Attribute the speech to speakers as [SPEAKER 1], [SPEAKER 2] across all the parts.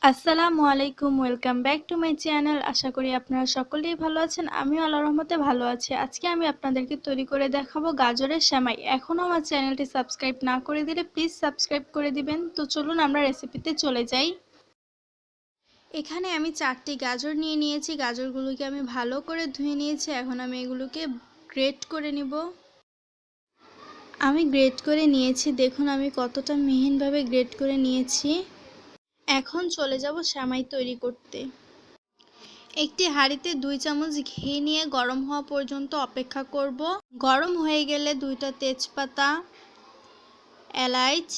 [SPEAKER 1] আসসালামু আলাইকুম, welcome back to my channel. আশা করি আপনারা সকলেই ভালো আছেন। আমিও আল্লাহর রহমতে ভালো আছি। আজকে আমি আপনাদেরকে তৈরি করে দেখাবো গাজরের সেমাই। এখনও আমার চ্যানেলটি সাবস্ক্রাইব না করে দিলে প্লিজ সাবস্ক্রাইব করে দিবেন। তো চলুন আমরা রেসিপিতে চলে যাই। এখানে আমি 4টি গাজর নিয়ে নিয়েছি। গাজরগুলোকে আমি ভালো করে ধুয়ে নিয়েছি। এখন আমি এগুলোকে গ্রেট করে নিব। আমি গ্রেট করে নিয়েছি, দেখুন আমি কতটা মিহিনভাবে গ্রেট করে নিয়েছি। এখন চলে যাব সেমাই তৈরি করতে। একটি হাঁড়িতে 2 চামচ ঘি নিয়ে গরম হওয়া পর্যন্ত অপেক্ষা করব। গরম হয়ে গেলে 2টা তেজপাতা, এলাচ,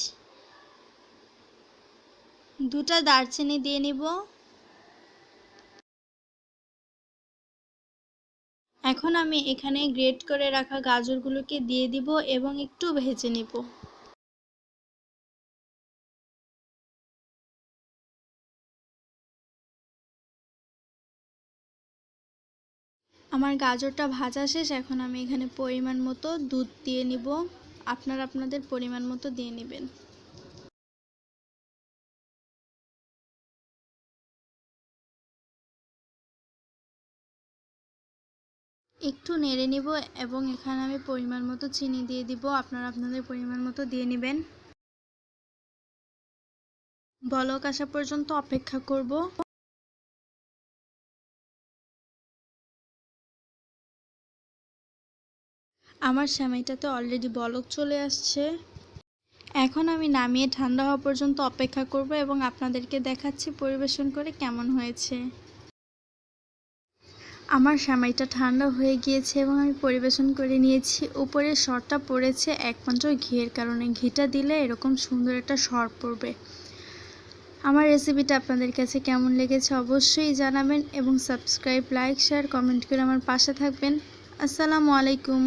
[SPEAKER 1] 2টা দারচিনি দিয়ে নিব। এখন আমি এখানে গ্রেট করে রাখা গাজরগুলোকে দিয়ে দিব এবং একটু ভেজে নিব। আমার গাজরটা ভাজা শেষ। এখন আমি এখানে পরিমাণ মতো দুধ দিয়ে নিব। আপনারা আপনাদের পরিমাণ মতো দিয়ে নেবেন। একটু নেড়ে নিব এবং এখানে আমি পরিমাণ মতো চিনি দিয়ে দিব। আপনারা আপনাদের পরিমাণ মতো দিয়ে নেবেন। বলক আসা পর্যন্ত অপেক্ষা করব। আমার সেমাইটাতে অলরেডি বলক চলে আসছে। এখন আমি নামিয়ে ঠান্ডা হওয়া পর্যন্ত অপেক্ষা করব এবং আপনাদেরকে দেখাচ্ছি পরিবেশন করে কেমন হয়েছে। আমার সেমাইটা ঠান্ডা হয়ে গিয়েছে এবং আমি পরিবেশন করে নিয়েছি। উপরে সরটা পড়েছে একমাত্র ঘিয়ের কারণে। ঘিটা দিলে এরকম সুন্দর একটা সর পড়বে। আমার রেসিপিটা আপনাদের কাছে কেমন লেগেছে অবশ্যই জানাবেন এবং সাবস্ক্রাইব, লাইক, শেয়ার, কমেন্ট করে আমার পাশে থাকবেন। আসসালামু আলাইকুম।